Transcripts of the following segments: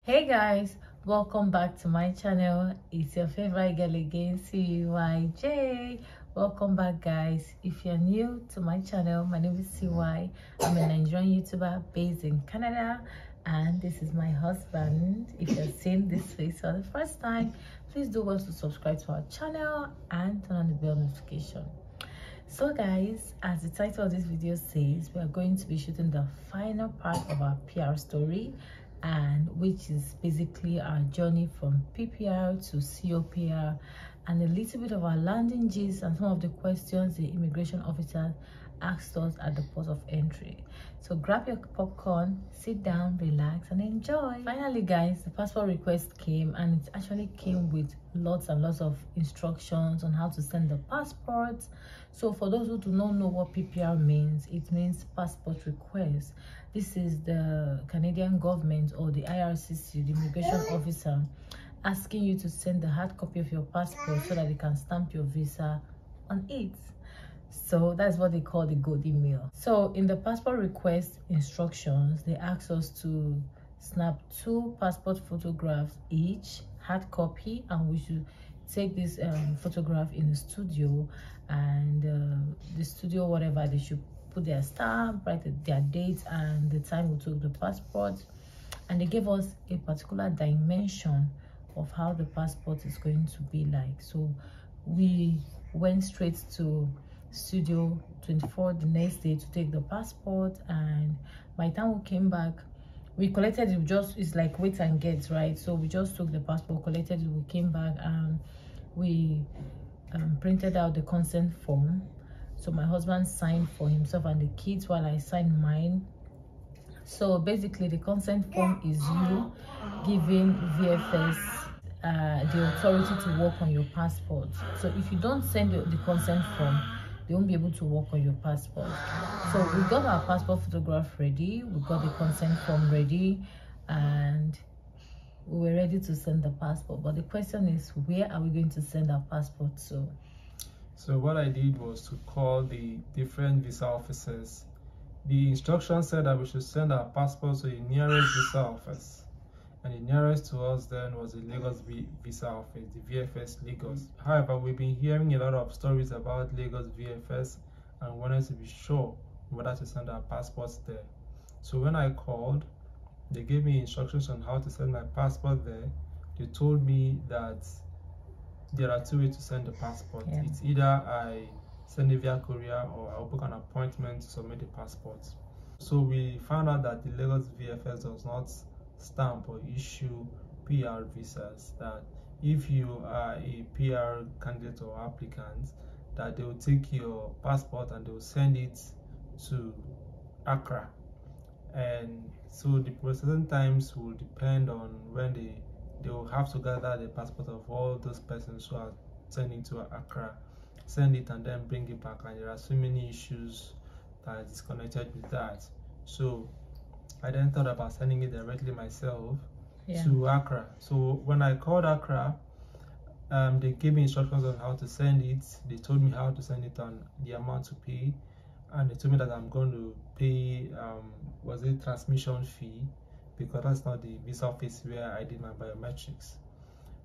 Hey guys, welcome back to my channel. It's your favorite girl again, CYJ. Welcome back guys. If you're new to my channel, my name is CY. I'm a Nigerian YouTuber based in Canada, and this is my husband. If you're seeing this face for the first time, please do well to subscribe to our channel and turn on the bell notification. So guys, as the title of this video says, we are going to be shooting the final part of our PR story, and which is basically our journey from PPR to COPR, and a little bit of our landing gist and some of the questions the immigration officer asked us at the port of entry. So grab your popcorn, sit down, relax and enjoy. Finally guys, the passport request came, and it actually came with lots and lots of instructions on how to send the passport. So for those who do not know what PPR means, it means passport request. This is the Canadian government, or the IRCC, the immigration officer, asking you to send the hard copy of your passport so that they can stamp your visa on it. So that's what they call the gold email. So in the passport request instructions, they ask us to snap 2 passport photographs each, hard copy, and we should take this photograph in the studio, and the studio, whatever, they should put their stamp, write their date and the time we took the passport, and they gave us a particular dimension of how the passport is going to be like. So we went straight to studio 24 the next day to take the passport, and by the time we came back, we collected it. It's like wait and get, right? So we just took the passport, collected it, we came back, and we printed out the consent form. So my husband signed for himself and the kids while I signed mine. So basically the consent form is you giving VFS the authority to work on your passport. So if you don't send the consent form, they won't be able to work on your passport. So we got our passport photograph ready, we got the consent form ready, and we were ready to send the passport. But the question is, where are we going to send our passport to? So what I did was to call the different visa offices. The instruction said that we should send our passports to the nearest visa office, and the nearest to us then was the Lagos visa office, the VFS Lagos. However, we've been hearing a lot of stories about Lagos VFS and wanted to be sure whether to send our passports there. So when I called, they gave me instructions on how to send my passport there. They told me that there are 2 ways to send the passport. Yeah. It's either I send it via courier or I'll book an appointment to submit the passport. So we found out that the Lagos VFS does not stamp or issue PR visas, that if you are a PR candidate or applicant, that they will take your passport and they will send it to Accra. And so the processing times will depend on when they will have to gather the passport of all those persons who are sending to Accra, send it and then bring it back, and there are so many issues that is connected with that. So I then thought about sending it directly myself to Accra. So when I called Accra, they gave me instructions on how to send it. They told me how to send it and the amount to pay, and they told me that I'm going to pay was it transmission fee, because that's not the visa office where I did my biometrics.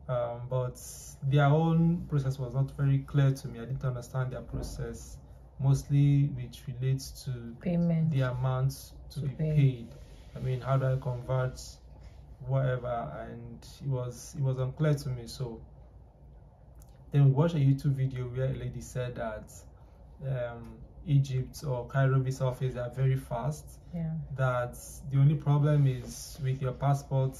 But their own process was not very clear to me. I didn't understand their process, mostly which relates to payment, the amount to be paid. I mean, how do I convert whatever? And it was unclear to me. So then we watched a YouTube video where a lady said that Egypt or Cairo visa office are very fast. That the only problem is with your passport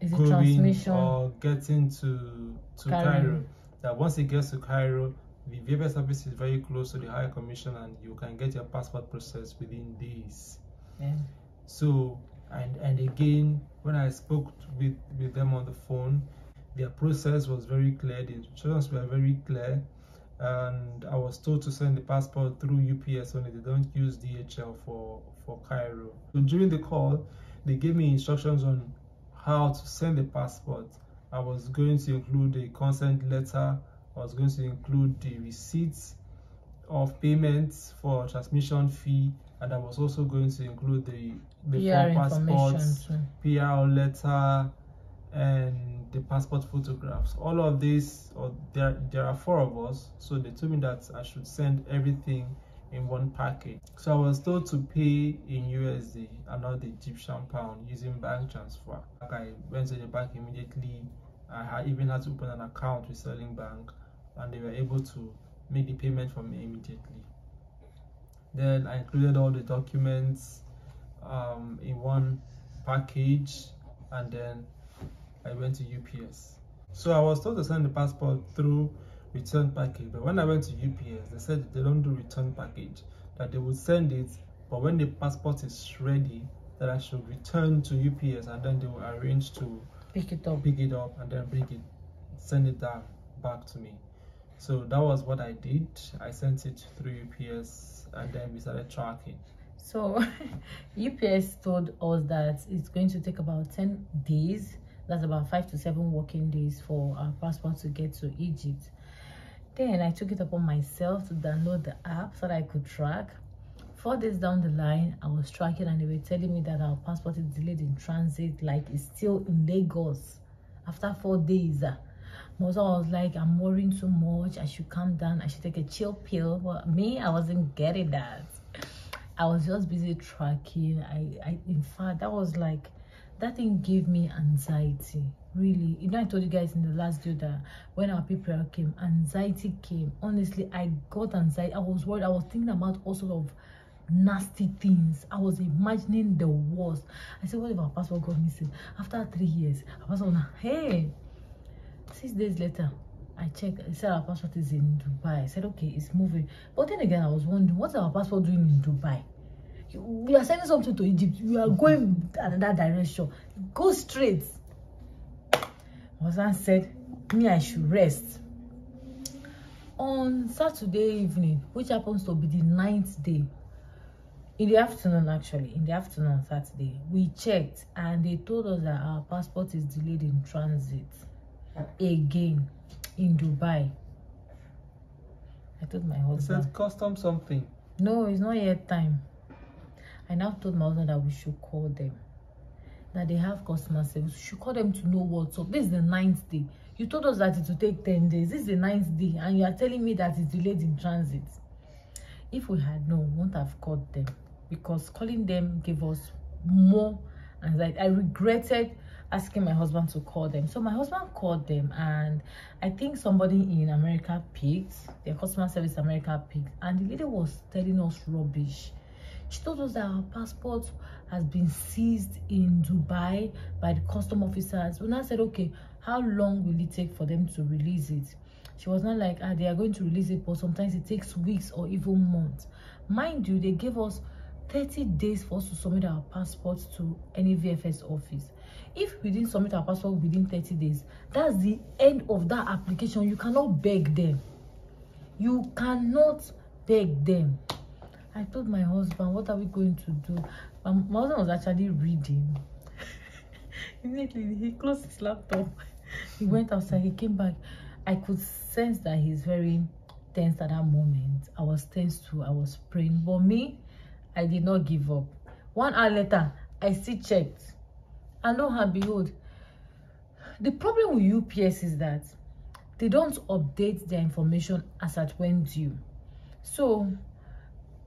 going or getting to Cairo. That once it gets to Cairo, the VFS office is very close to the High Commission, and you can get your passport processed within days. So and again, when I spoke with them on the phone, their process was very clear, the instructions were very clear, and I was told to send the passport through UPS only. They don't use DHL for Cairo. So during the call, they gave me instructions on how to send the passport. I was going to include a consent letter. I was going to include the receipts of payments for transmission fee and that was also going to include the PR four passports, too. PR letter, and the passport photographs. All of this, or there are 4 of us, so they told me that I should send everything in one package. So I was told to pay in USD and not the Egyptian pound using bank transfer. I went to the bank immediately. I even had to open an account with Sterling Bank, and they were able to make the payment for me immediately. Then I included all the documents in one package, and then I went to UPS. So I was told to send the passport through return package, but when I went to UPS, they said they don't do return package, that they would send it, but when the passport is ready, that I should return to UPS, and then they will arrange to pick it up and then send it down back to me. So that was what I did. I sent it through UPS, and then we started tracking. So UPS told us that it's going to take about 10 days. That's about 5 to 7 working days for our passport to get to Egypt. Then I took it upon myself to download the app so that I could track. 4 days down the line, I was tracking, and they were telling me that our passport is delayed in transit, like it's still in Lagos after 4 days. My husband was like, I'm worrying too much, I should calm down, I should take a chill pill. But me, I wasn't getting that. I was just busy tracking. In fact, that thing gave me anxiety, really. You know, I told you guys in the last video that when our people came, anxiety came. Honestly, I got anxiety. I was worried. I was thinking about all sorts of nasty things. I was imagining the worst. I said, what if our passport got missing after 3 years? Our passport, hey, 6 days later, I checked. It said our passport is in Dubai. I said, okay, it's moving. But then again, I was wondering, what's our passport doing in Dubai? We are sending something to Egypt. We are going another direction. Go straight. My husband said, me, I should rest. On Saturday evening, which happens to be the 9th day, in the afternoon, actually, in the afternoon on Saturday, we checked, and they told us that our passport is delayed in transit again in Dubai. I told my husband. It said custom something. No, it's not yet time. I now told my husband that we should call them, that they have customer service. We should call them to know what's up. This is the 9th day. You told us that it will take 10 days. This is the 9th day, and you are telling me that it's delayed in transit. If we had known, we wouldn't have called them, because calling them gave us more anxiety. I regretted asking my husband to call them. So my husband called them, and I think somebody in America picked, their customer service America picked, and the lady was telling us rubbish. She told us that our passport has been seized in Dubai by the custom officers. We now said, okay, how long will it take for them to release it? She was not like, they are going to release it, but sometimes it takes weeks or even months. Mind you, they gave us 30 days for us to submit our passports to any VFS office. If we didn't submit our passport within 30 days, that's the end of that application. You cannot beg them. You cannot beg them. I told my husband, what are we going to do? My husband was actually reading. Immediately, he closed his laptop. He went outside. He came back. I could sense that he's very tense at that moment. I was tense too. I was praying. But me, I did not give up. 1 hour later, I still checked. And lo and behold, the problem with UPS is that they don't update their information as at when due. So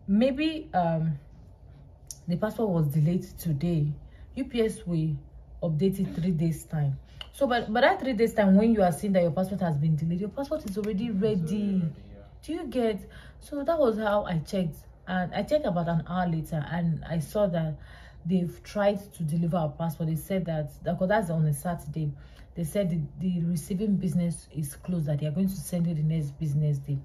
maybe the passport was delayed today. UPS will update it 3 days time. So by that 3 days time, when you are seeing that your passport has been delayed, your passport is already ready. Do you get? So that was how I checked. And I checked about an hour later, and I saw that they've tried to deliver our passport. They said that, because that's on a Saturday, they said the receiving business is closed, that they are going to send it the next business day.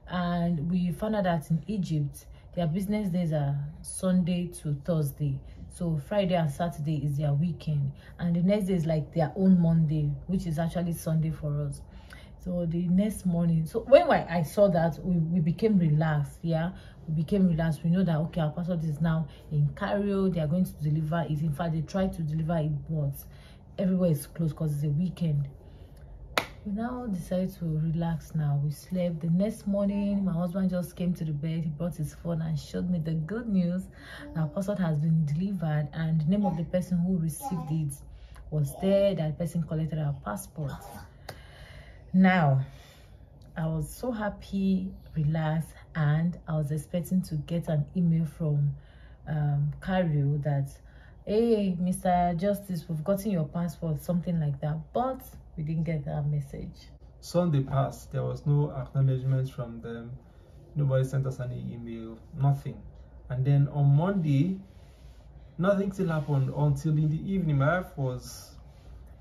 And we found out that in Egypt, their business days are Sunday to Thursday. So Friday and Saturday is their weekend, and the next day is like their own Monday, which is actually Sunday for us. So the next morning, so when I saw that, we became relaxed. Yeah, we became relaxed. We know that, okay, our passport is now in Cairo. They are going to deliver it. In fact, they tried to deliver it, but everywhere is closed because it's a weekend. We now decided to relax now. We slept. The next morning, my husband just came to the bed. He brought his phone and showed me the good news. Our passport has been delivered, and the name of the person who received it was there. That person collected our passport. Now, I was so happy, relaxed, and I was expecting to get an email from Cario that, hey, Mr. Justice, we've gotten your passport, something like that. But we didn't get that message. Sunday passed. There was no acknowledgement from them. Nobody sent us any email, nothing. And then on Monday, nothing still happened until in the evening. My wife was,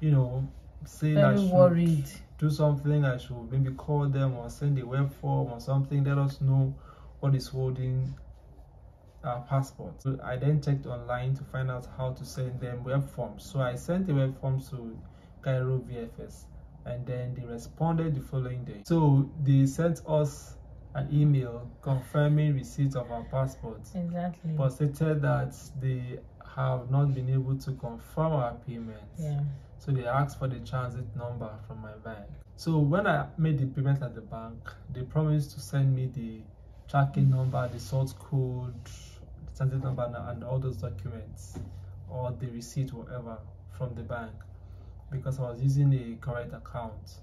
saying I should worried. Do something. I should maybe call them or send a web form or something. Let us know what is holding our passport. So I then checked online to find out how to send them web forms. So I sent the web forms to Cairo VFS, and then they responded the following day. So they sent us an email confirming receipt of our passports. Exactly. But stated that they have not been able to confirm our payment. Yeah. So they asked for the transit number from my bank. So when I made the payment at the bank, they promised to send me the tracking number, the source code, the transit number, and all those documents, or the receipt, whatever, from the bank, because I was using a correct account.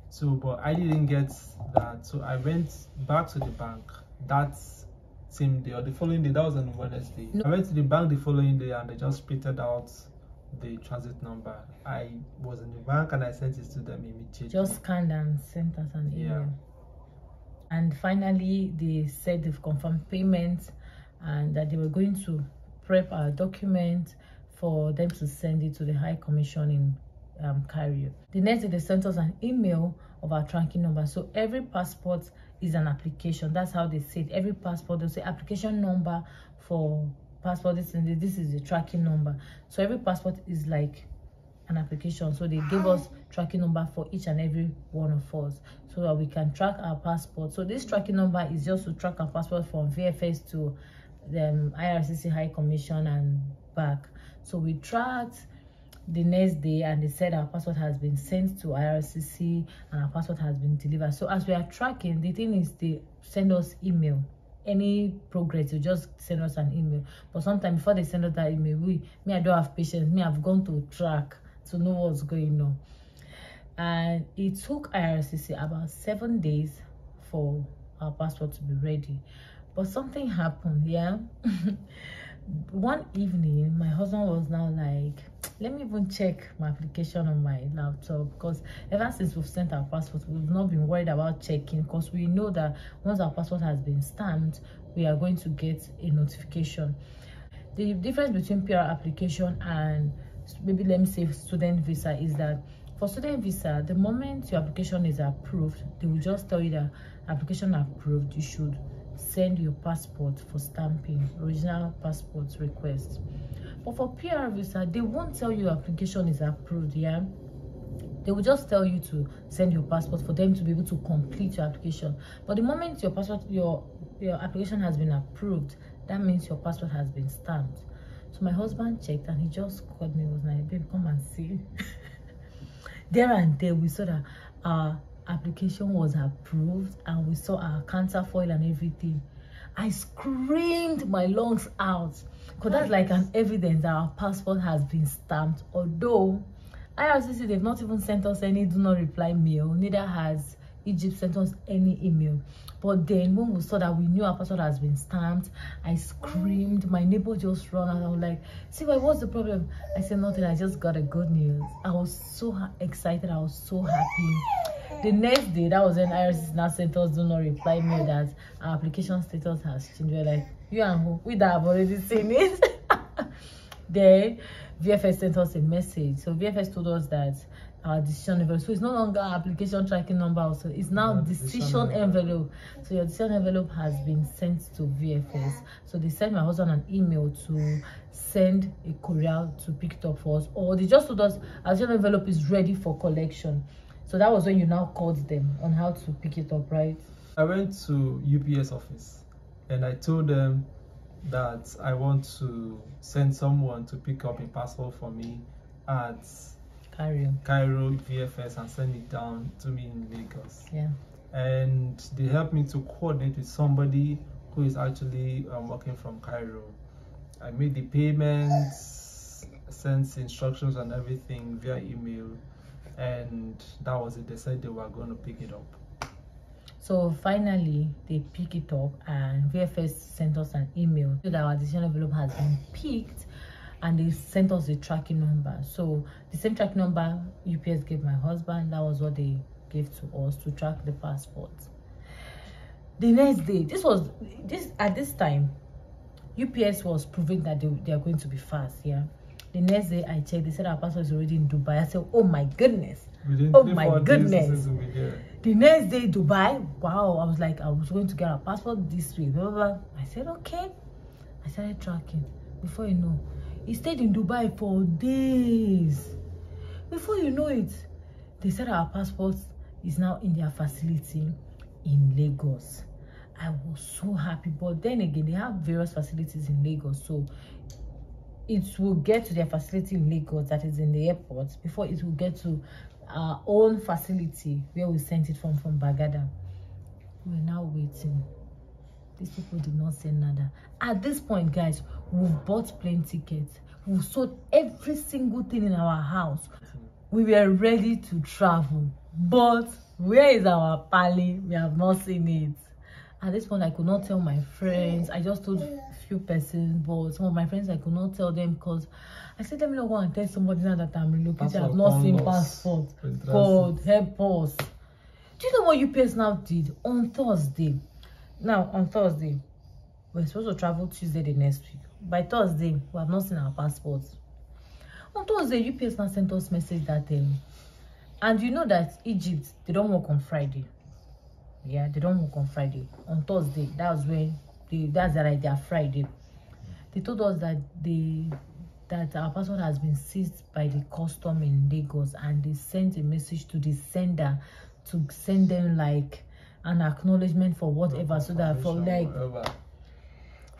So, but I didn't get that. So I went back to the bank that same day or the following day. That was on Wednesday. I went to the bank the following day and they just printed out the transit number. I was in the bank and I sent it to them immediately. Just scanned and sent us an email. Yeah. And finally, they said they've confirmed payment and that they were going to prep our document for them to send it to the High Commission in Cairo. The next day, they sent us an email of our tracking number. So every passport is an application. That's how they say it. Every passport, they'll say application number for passport. This is the tracking number. So every passport is like an application. So they gave us tracking number for each and every one of us so that we can track our passport. So this tracking number is just to track our passport from VFS to the IRCC High Commission and back. So we tracked the next day and they said our passport has been sent to IRCC and our passport has been delivered. So as we are tracking, the thing is they send us email. Any progress, they just send us an email. But sometimes before they send us that email, I don't have patience. I've gone to track to know what's going on. And it took IRCC about 7 days for our passport to be ready. But something happened, yeah. One evening, my husband was now like, let me even check my application on my laptop, because ever since we've sent our passport, we've not been worried about checking, because we know that once our passport has been stamped, we are going to get a notification. The difference between PR application and maybe let me say student visa is that for student visa, the moment your application is approved, they will just tell you that application approved, you should send your passport for stamping, original passport request. But for PR visa, they won't tell you your application is approved, yeah. They will just tell you to send your passport for them to be able to complete your application. But the moment your passport, your application has been approved, that means your passport has been stamped. So my husband checked and he just called me, was like, babe, come and see. There and there we saw that our application was approved and we saw our counterfoil and everything. I screamed my lungs out, because that's like an evidence that our passport has been stamped. Although IRCC, they've not even sent us any do not reply mail, neither has Egypt sent us any email. But then when we saw that we knew our passport has been stamped, I screamed. My neighbor just ran and I was like, see, what's the problem? I said, nothing, I just got a good news. I was so excited, I was so happy. The next day, that was when IRCC now sent us do not reply mail that our application status has changed. We're like, you and who? We that have already seen it. Then VFS sent us a message. So VFS told us that our decision envelope, so it's no longer application tracking number, also it's now decision envelope. So your decision envelope has been sent to VFS. So they sent my husband an email to send a courier to pick it up for us, or they just told us our decision envelope is ready for collection. So that was when you now called them on how to pick it up, right? I went to UPS office and I told them that I want to send someone to pick up a parcel for me at Cairo VFS and send it down to me in Lagos. Yeah. And they helped me to coordinate with somebody who is actually working from Cairo. I made the payments, sent instructions and everything via email, and that was it. They said they were going to pick it up. So finally, they pick it up, and VFS sent us an email that our decision envelope has been picked, and they sent us a tracking number. So the same tracking number UPS gave my husband, that was what they gave to us to track the passport. The next day, at this time, UPS was proving that they are going to be fast. Yeah. The next day I checked, they said our passport is already in Dubai. I said, oh my goodness. Oh my goodness. The next day, Dubai, wow, I was like, I was going to get a passport this week, blah, blah, blah. I said, okay. I started tracking. Before you know, he stayed in Dubai for days. Before you know it, they said our passport is now in their facility in Lagos. I was so happy, but then again, they have various facilities in Lagos, so it will get to their facility in Lagos, that is in the airport, before it will get to our own facility where we sent it from Bagada. We're now waiting. These people did not say nada. At this point, guys, we've bought plane tickets, we've sold every single thing in our house. We were ready to travel, but where is our pali? We have not seen it. At this point, I could not tell my friends. I just told a few persons, but some of my friends, I could not tell them because I said, let me not go and tell somebody now that I'm relocated. I have not seen passport. God, help us. Do you know what UPS now did on Thursday? Now, on Thursday, we're supposed to travel Tuesday the next week. By Thursday, we have not seen our passports. On Thursday, UPS now sent us message that and you know that Egypt, they don't work on Friday. Yeah, they don't work on Friday. On Thursday, that's when that's like their Friday. They told us that our passport has been seized by the custom in Lagos, and they sent a message to the sender to send them like an acknowledgement for whatever, so that for like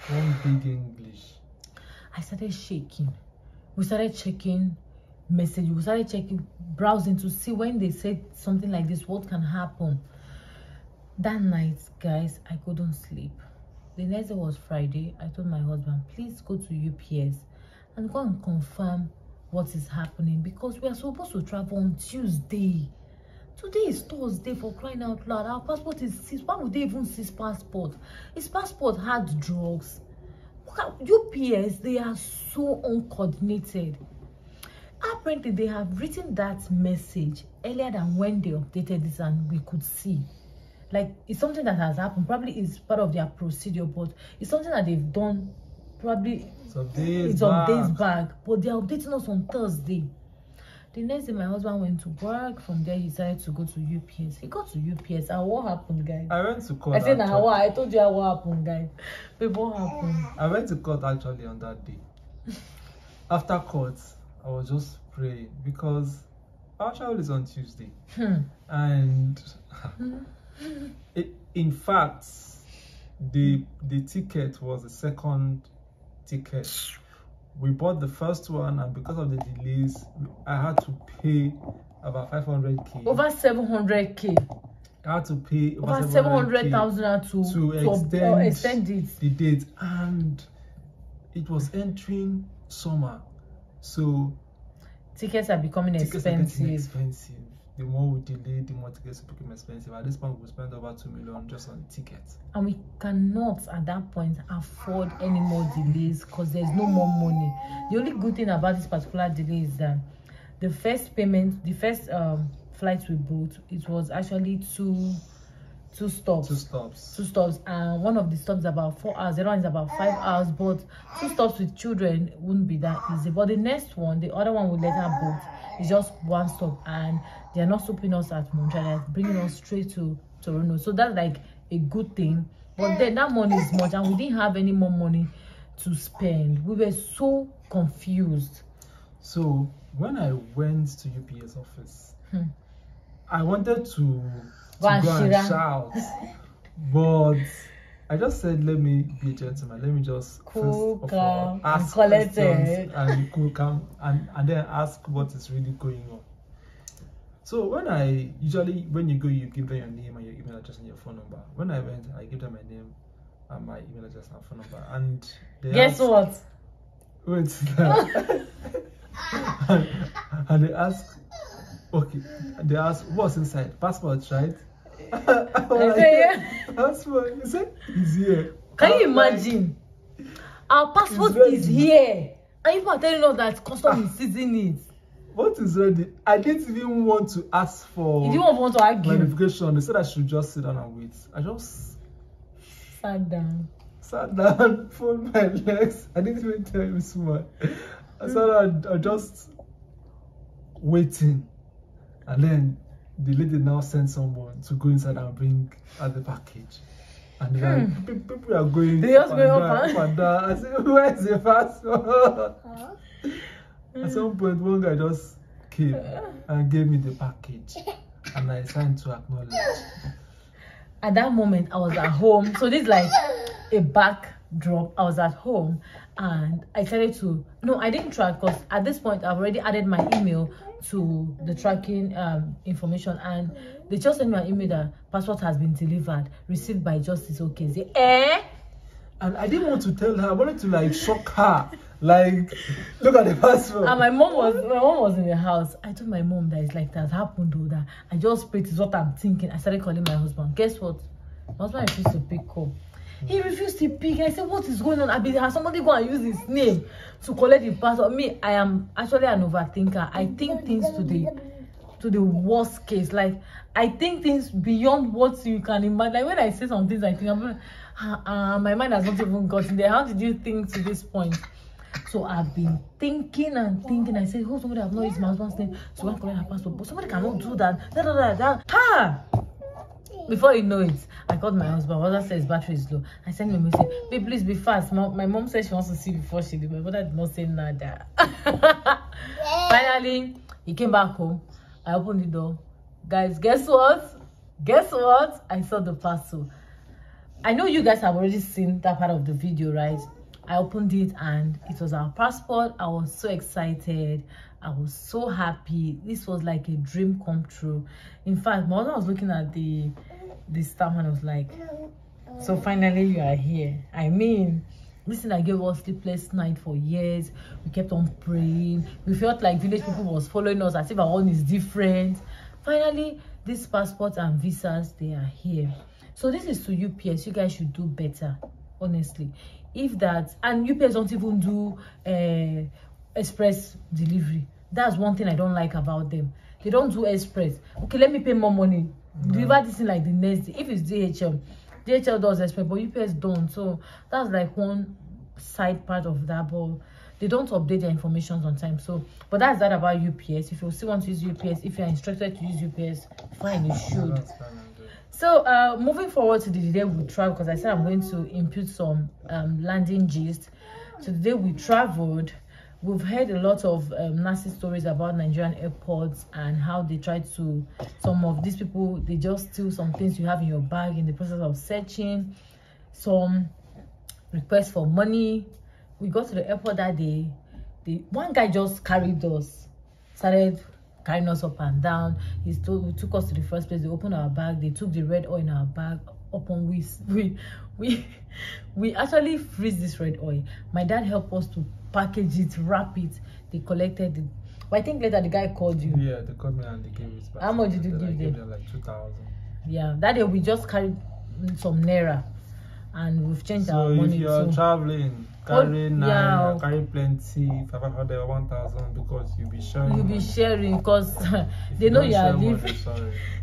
one big English. I started shaking. We started checking messages. We started checking, browsing to see when they said something like this, what can happen. That night, guys, I couldn't sleep. The next day was Friday. I told my husband, please go to UPS and go and confirm what is happening, because we are supposed to travel on Tuesday. Today is Thursday, for crying out loud. Our passport is seized. Why would they even seize passport? His passport had drugs. UPS, they are so uncoordinated. Apparently, they have written that message earlier than when they updated this, and we could see. Like, it's something that has happened. Probably it's part of their procedure, but it's something that they've done probably some days back. But they're updating us on Thursday. The next day, my husband went to work. From there, he decided to go to UPS. He got to UPS, and what happened, guys? I went to court. I said, now what? I told you what happened, guys. But what happened? I went to court actually on that day. After court, I was just praying because our travel is on Tuesday. And in fact, the ticket was the second ticket. We bought the first one, and because of the delays, I had to pay about 500k. Over 700k. I had to pay over 700,000 to extend it. The date, and it was entering summer, so tickets are becoming expensive. The more we delay, the more tickets become expensive. At this point, we spend over 2 million just on tickets, and we cannot at that point afford any more delays because there's no more money. The only good thing about this particular delay is that the first payment, the first flights we booked, it was actually two stops, and one of the stops about 4 hours, the other one is about 5 hours, but 2 stops with children wouldn't be that easy. But the next one, the other one we later booked, is just 1 stop, and they're not stopping us at Montreal, they're bringing us straight to Toronto. So that's like a good thing. But then that money is much, and we didn't have any more money to spend. We were so confused. So when I went to UPS office, I wanted to go and shout, but I just said, let me be a gentleman. Let me just cool, first of all calm, ask and questions and be cool, calm, and then ask what is really going on. So when you go, you give them your name and your email address and your phone number. When I went, I gave them my name and my email address and phone number. And they guess what? Wait. and they ask, okay, they ask what's inside? Passport, right? Passport. He said it's here. Can you imagine? Our passport is here, and you are telling us that custom is seizing it. What is ready? I didn't even want to ask for. You didn't want to argue. Verification. They said I should just sit down and wait. I just sat down, fold my legs. I didn't even tell him small. I started just waiting, and then the lady now sent someone to go inside and bring out the package. And like, people are going. They just go up and down. I said, "Where is the passport?" At some point, one guy just came and gave me the package, and I signed to acknowledge. At that moment, I was at home. So this is like a backdrop. I was at home, and I started to. No, I didn't track because at this point, I've already added my email to the tracking information, and they just sent me an email that passport has been delivered, received by Justice Okeze. And I didn't want to tell her. I wanted to like shock her. Like, look at the passport. And my mom was in the house. I told my mom that it's like that happened though, that I just prayed is what I'm thinking. I started calling my husband. Guess what? My husband refused to pick up. He refused to pick. I said, what is going on? Has somebody go and use his name to collect the passport? Me, I am actually an overthinker. I think things to the worst case. Like, I think things beyond what you can imagine. Like when I say some things, I think I'm my mind has not even gotten there. How did you think to this point? So I've been thinking and thinking. I said, somebody have not used my husband's name to go and collect her passport, but somebody cannot do that. Before you know it, I called my husband. My husband said his battery is low. I sent him a message, babe, please be fast. My mom said she wants to see before she leaves. My brother did not say nada. Finally, he came back home. I opened the door. Guys, guess what? I saw the parcel. I know you guys have already seen that part of the video, right? I opened it and it was our passport. I was so excited. I was so happy. This was like a dream come true. In fact, my mother was looking at the stamp and I was like, so finally you are here. I mean, this thing I gave us sleepless night for years. We kept on praying. We felt like village people was following us as if our own is different. Finally, these passports and visas, they are here. So this is to UPS. You guys should do better, honestly. If that, and UPS don't even do express delivery. That's one thing I don't like about them. They don't do express. Okay, let me pay more money. Deliver this in like the next day. If it's DHL does express, but UPS don't. So that's like one side part of that. But they don't update their information on time. So, but that's that about UPS. If you still want to use UPS, if you're instructed to use UPS, fine, you should. So moving forward to the day we travel, because I said I'm going to input some landing gist. So the day we traveled, we've heard a lot of nasty stories about Nigerian airports and how they try to, some of these people, they just steal some things you have in your bag in the process of searching, some requests for money. We got to the airport that day, one guy just carried us, started carrying us up and down. He took us to the first place. They opened our bag. They took the red oil in our bag. Upon we actually freeze this red oil. My dad helped us to package it, wrap it. They collected it. But I think later the guy called you. Yeah, they called me and they gave it back. How much did you give them? Them like 2,000. Yeah, that day we just carried some naira, and we've changed our money. So if you're traveling, carry naira, carry plenty, 500 or 1,000, because you'll be sharing. You'll be sharing because they know you are leaving.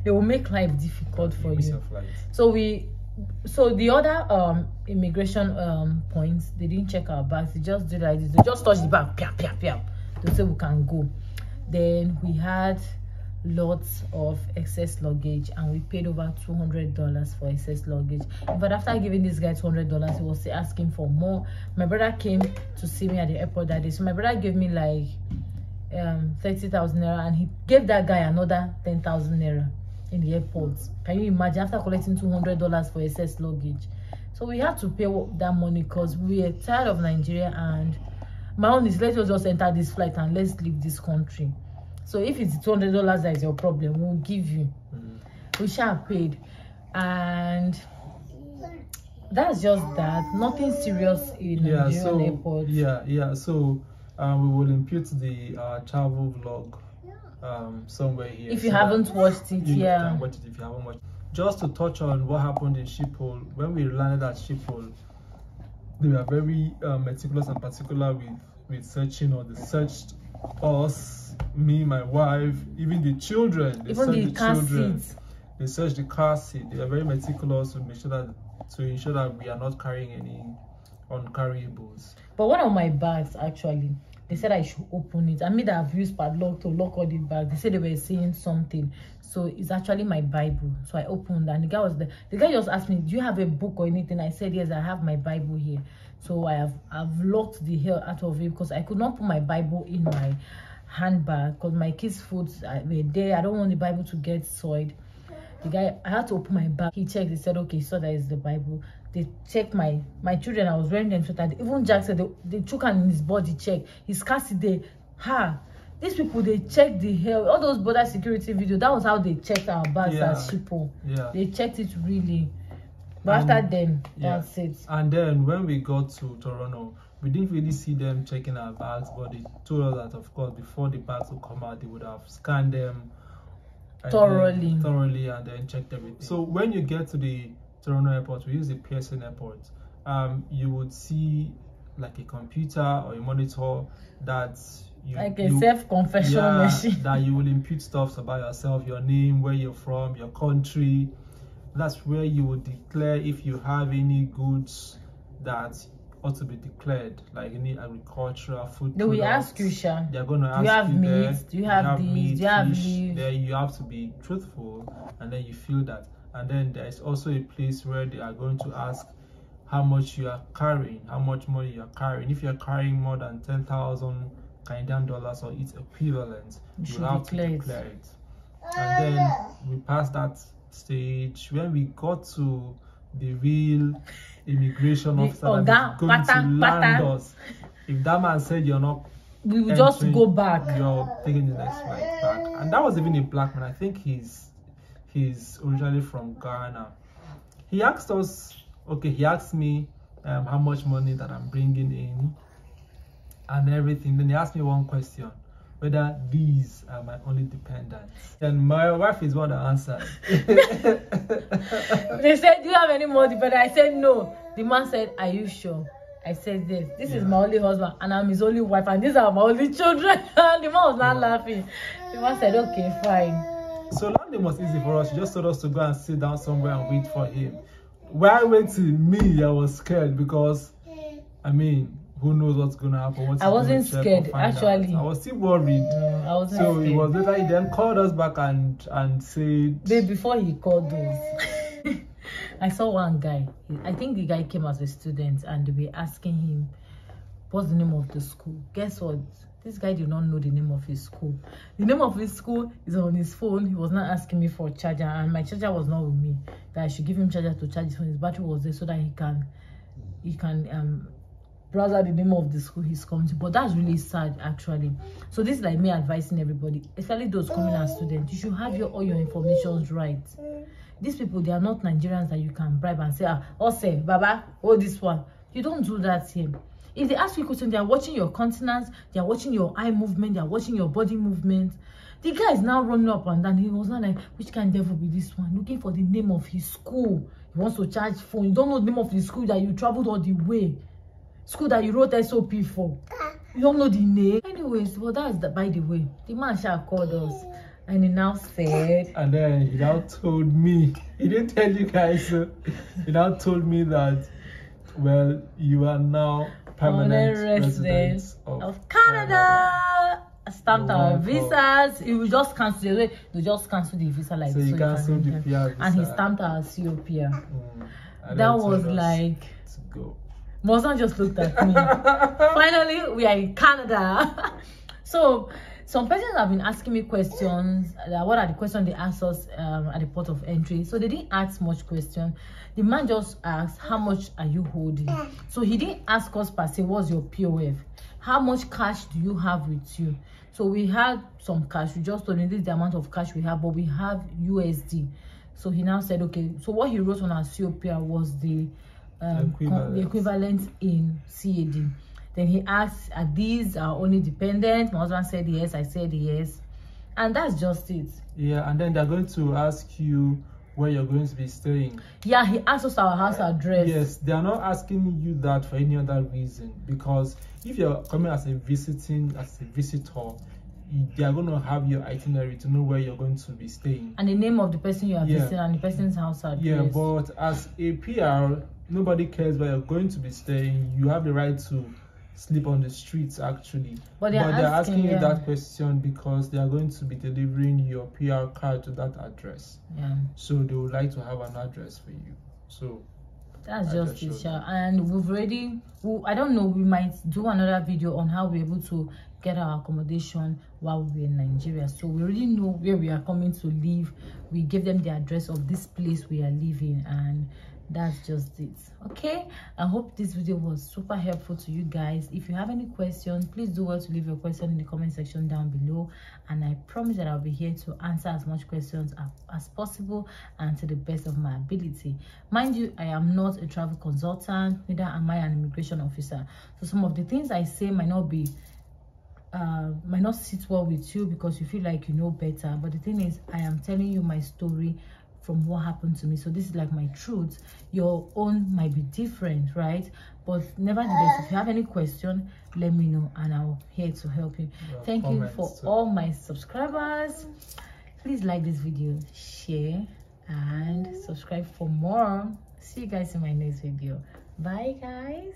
They will make life difficult for you. So the other immigration points, they didn't check our bags. They just did like this. They just touched the bag, they say we can go. Then we had lots of excess luggage, and we paid over $200 for excess luggage. But after giving this guy $200, he was asking for more. My brother came to see me at the airport that day, so my brother gave me like 30,000 naira, and he gave that guy another 10,000 naira in the airport. Can you imagine, after collecting $200 for excess luggage? So we had to pay that money because we were tired of Nigeria, and my own is, let's just enter this flight and let's leave this country. So if it's $200 that is your problem, we'll give you. We shall paid, and that's just that. Nothing serious in Nigerian airport. So we will impute the travel vlog somewhere here. If you haven't watched it, you can watch it if you haven't watched it. Just to touch on what happened in Schiphol, when we landed at Schiphol, they were very meticulous and particular with searching, or they searched us, me, my wife, even the children. They even the car seats. They searched the car seat. They are very meticulous to ensure that we are not carrying any uncarryables. But one of my bags, actually, they said I should open it. I mean, I've used padlock to lock all the bags. They said they were saying something. So it's actually my Bible. So I opened, and the guy was there. The guy just asked me, do you have a book or anything? I said, yes, I have my Bible here. So I've locked the hell out of it, because I could not put my Bible in my handbag because my kids' foods were there. I don't want the Bible to get soiled. The guy, I had to open my bag. He checked. He said, okay, so that is the Bible. They checked my children. I was wearing them sweater. Even Jack said they took in his body check. His car seat there. These people, they checked the hell. All those border security videos, that was how they checked our bags at Schiphol. They checked it really. But after then, that's it. And then when we got to Toronto, we didn't really see them checking our bags, but they told us that, of course, before the bags would come out, they would have scanned them thoroughly and then checked everything. So when you get to the Toronto airport, we use the Pearson airport, you would see like a computer or a monitor that a self-confession machine that you will impute stuff about yourself, your name, where you're from, your country. That's where you would declare if you have any goods that ought to be declared, like any agricultural food. They will ask you, Sha. They're going to ask you, do you have meat? Do you have fish? There you have to be truthful, and then you fill that. And then there is also a place where they are going to ask how much you are carrying, how much money you are carrying. If you are carrying more than 10,000 Canadian dollars or its equivalent, you have to declare it. And then we passed that stage. When we got to the real immigration officer that is going to land us, if that man said you're not, we will just go back. You're taking the next flight back. And that was even a black man. I think he's originally from Ghana. He asked us, he asked me how much money that I'm bringing in and everything. Then he asked me one question, whether these are my only dependents. And my wife is one that answered. They said, do you have any more dependents? I said, no. The man said, are you sure? I said, yes. This is my only husband, and I'm his only wife, and these are my only children. And the man was not laughing. The man said, okay, fine. So landing was easy for us. She just told us to go and sit down somewhere and wait for him. When I went to me, I was scared because, I mean, who knows what's going to happen. I wasn't scared, actually. I was still worried. No, I wasn't scared. So it was later he then called us back and said... Babe, before he called us, I saw one guy. I think the guy came as a student, and they were asking him, what's the name of the school? Guess what? This guy did not know the name of his school. The name of his school is on his phone. He was not asking me for a charger, and my charger was not with me. That I should give him charger to charge his phone. His battery was there so that he can browse out the name of the school he's coming to. But that's really sad, actually. So this is like me advising everybody, especially those coming as students. You should have all your information right. These people, they are not Nigerians that you can bribe and say, Ose, Baba, this one. You don't do that here. If they ask you a question, they are watching your countenance, they are watching your eye movement, they are watching your body movement. The guy is now running up and down. He was not like, which kind of devil be this one? Looking for the name of his school. He wants to charge phone. You don't know the name of the school that you traveled all the way. School that you wrote SOP for. You don't know the name. Anyways, well, that's by the way. The man shall called us. And he now said... And then he now told me, he didn't tell you guys, he now told me that, well, you are now permanent residents of Canada. Stamped our visas. He will just cancel it. They just cancel the visa like so. He canceled the PR visa. And he stamped our COPR. That was like... To go. Mozan just looked at me. Finally, we are in Canada. So some persons have been asking me questions. What are the questions they asked us at the port of entry? So they didn't ask much question. The man just asked, how much are you holding? So he didn't ask us per se, what's your POF? How much cash do you have with you? So we had some cash. We just told him this is the amount of cash we have, but we have USD. So he now said, okay. So what he wrote on our COPR was the equivalent in CAD. Then he asked, are these only dependent? My husband said yes. I said yes. And that's just it. Yeah, and then they're going to ask you where you're going to be staying. Yeah, he asked us our house address. Yes, they are not asking you that for any other reason, because if you're coming as a visitor, they are going to have your itinerary to know where you're going to be staying. And the name of the person you are visiting and the person's house address. Yeah, but as a PR, nobody cares where you're going to be staying. You have the right to sleep on the streets, actually. But they're asking you that question because they are going to be delivering your PR card to that address. Yeah. So they would like to have an address for you. So that's just it, Sha. And we've already, I don't know, we might do another video on how we're able to get our accommodation while we're in Nigeria. So we already know where we are coming to live. We give them the address of this place we are living, and that's just it. Okay, I hope this video was super helpful to you guys. If you have any questions, please do well to leave your question in the comment section down below, and I promise that I'll be here to answer as much questions as possible and to the best of my ability. Mind you, I am not a travel consultant, neither am I an immigration officer, so some of the things I say might not sit well with you because you feel like you know better. But the thing is, I am telling you my story from what happened to me, so this is like my truth. Your own might be different, right? But nevertheless, if you have any question, let me know and I'm here to help you. Thank you for all my subscribers. Please like this video, share, and subscribe for more. See you guys in my next video. Bye guys.